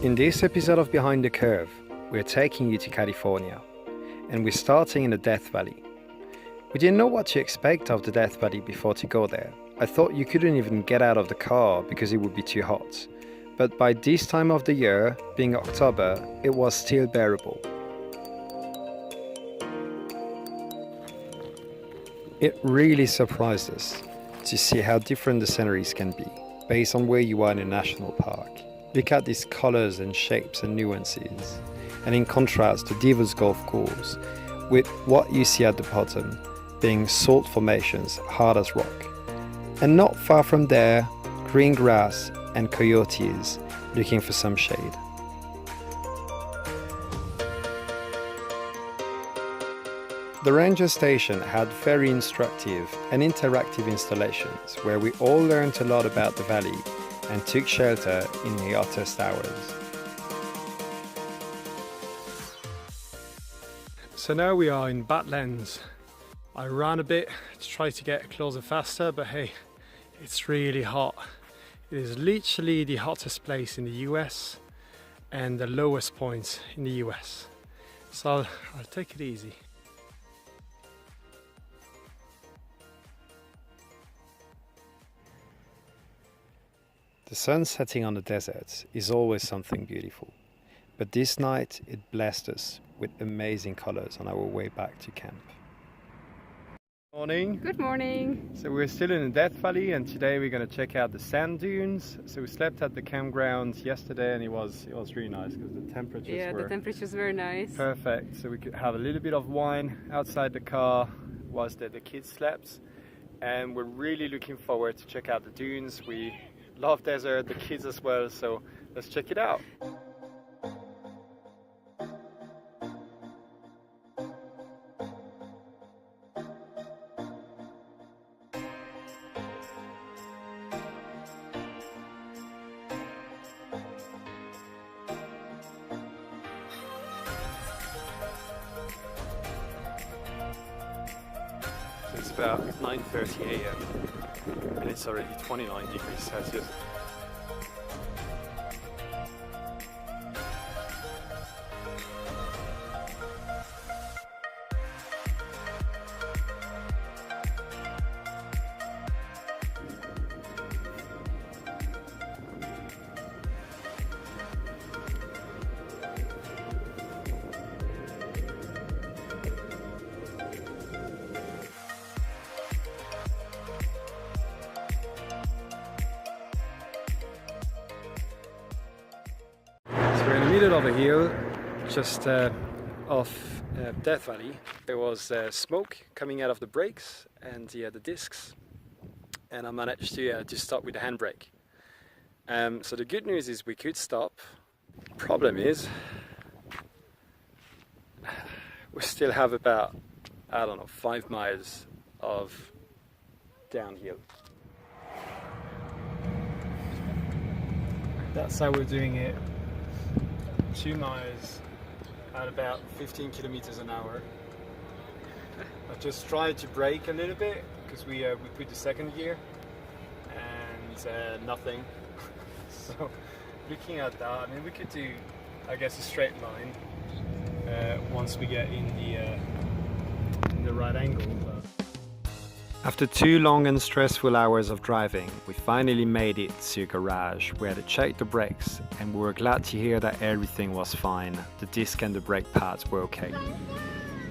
In this episode of Behind the Curve, we're taking you to California, and we're starting in the Death Valley. We didn't know what to expect of the Death Valley before to go there. I thought you couldn't even get out of the car because it would be too hot. But by this time of the year, being October, it was still bearable. It really surprised us to see how different the sceneries can be, based on where you are in a national park. Look at these colors and shapes and nuances, and in contrast to Devil's Golf Course, with what you see at the bottom being salt formations hard as rock. And not far from there, green grass and coyotes looking for some shade. The ranger station had very instructive and interactive installations where we all learned a lot about the valley and took shelter in the hottest hours. So now we are in Badlands. I ran a bit to try to get closer faster, but hey, it's really hot. It is literally the hottest place in the US and the lowest point in the US. So I'll take it easy. The sun setting on the desert is always something beautiful, but this night it blessed us with amazing colors on our way back to camp. Morning. Good morning. So we're still in the Death Valley, and today we're going to check out the sand dunes. So we slept at the campground yesterday, and it was really nice because the temperatures were the temperature's very nice. Perfect. So we could have a little bit of wine outside the car whilst the kids slept, and we're really looking forward to check out the dunes. We love desert, the kids as well, so let's check it out. So it's about 9:30 a.m. and it's already 29 degrees Celsius. We're in the middle of a hill, just off Death Valley. There was smoke coming out of the brakes and the discs, and I managed to stop with the handbrake. So the good news is we could stop. Problem is, we still have about, I don't know, 5 miles of downhill. That's how we're doing it. 2 miles at about 15 kilometers an hour. I just tried to brake a little bit because we put the second gear and nothing. So looking at that, I mean, we could do, I guess, a straight line once we get in the right angle. But after 2 long and stressful hours of driving, we finally made it to a garage where they checked the brakes, and we were glad to hear that everything was fine. The disc and the brake pads were okay.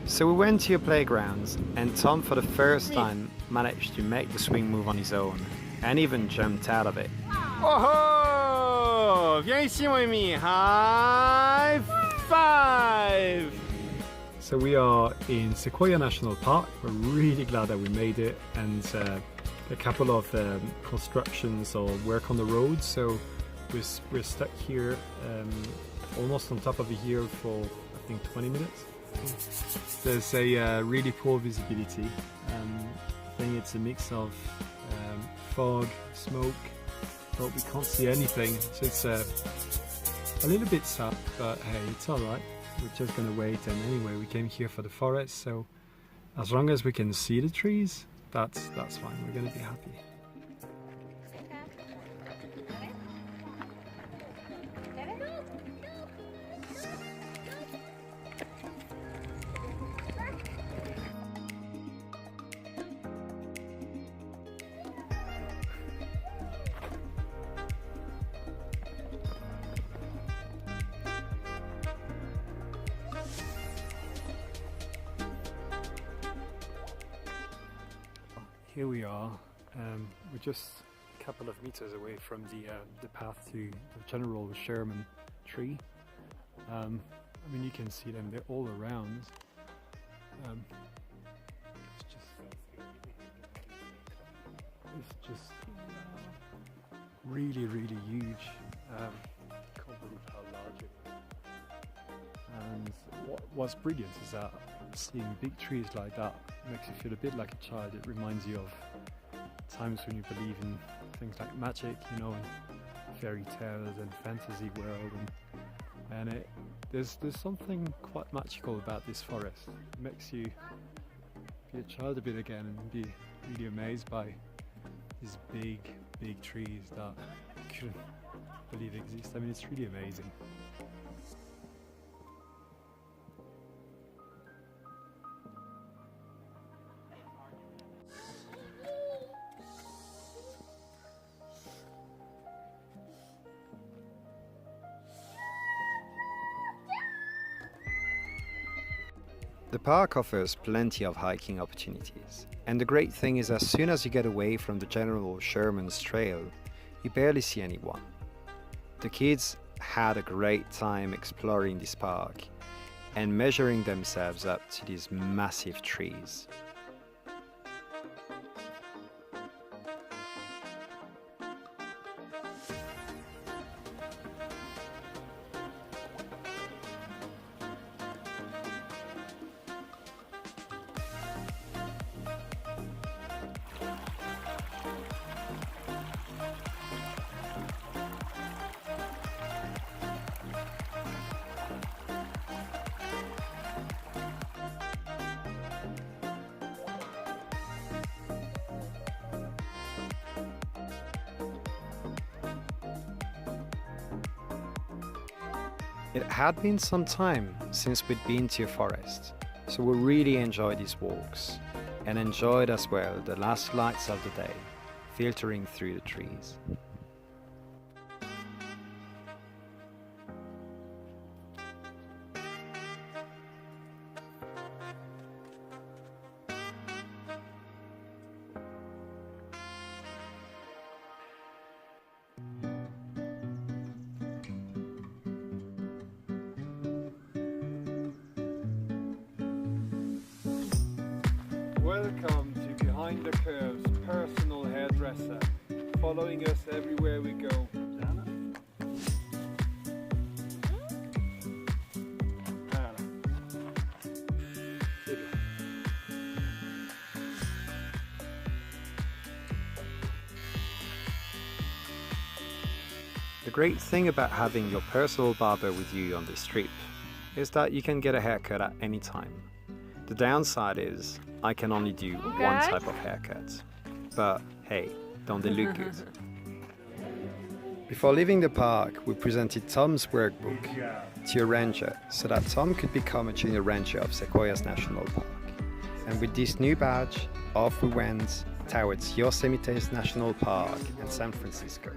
So we went to a playground, and Tom for the first time managed to make the swing move on his own, and even jumped out of it. Oh, viens ici mon ami, high five! So we are in Sequoia National Park. We're really glad that we made it, and a couple of constructions or work on the road, so we're stuck here almost on top of the hill for I think 20 minutes. There's a really poor visibility. I think it's a mix of fog, smoke, but we can't see anything, so it's a little bit sad, but hey, it's alright. We're just gonna wait, and anyway we came here for the forest, so as long as we can see the trees, that's fine. We're gonna be happy. here we are. We're just a couple of meters away from the path to the General Sherman tree. I mean, you can see them, they're all around. It's just really, really huge. Can't believe how large it is. And what's brilliant is that seeing big trees like that makes you feel a bit like a child. It reminds you of times when you believe in things like magic, you know, and fairy tales and fantasy world, and there's something quite magical about this forest. It makes you be a child a bit again and be really amazed by these big trees that you couldn't believe exist. I mean, it's really amazing. The park offers plenty of hiking opportunities, and the great thing is as soon as you get away from the General Sherman's trail, you barely see anyone. The kids had a great time exploring this park and measuring themselves up to these massive trees. It had been some time since we'd been to a forest, so we really enjoyed these walks and enjoyed as well the last lights of the day filtering through the trees. Welcome to Behind the Curve's personal hairdresser, following us everywhere we go. The great thing about having your personal barber with you on this trip is that you can get a haircut at any time. The downside is I can only do one type of haircut, but hey, don't they look good? Before leaving the park, we presented Tom's workbook to a ranger so that Tom could become a junior ranger of Sequoia National Park. And with this new badge, off we went towards Yosemite National Park in San Francisco.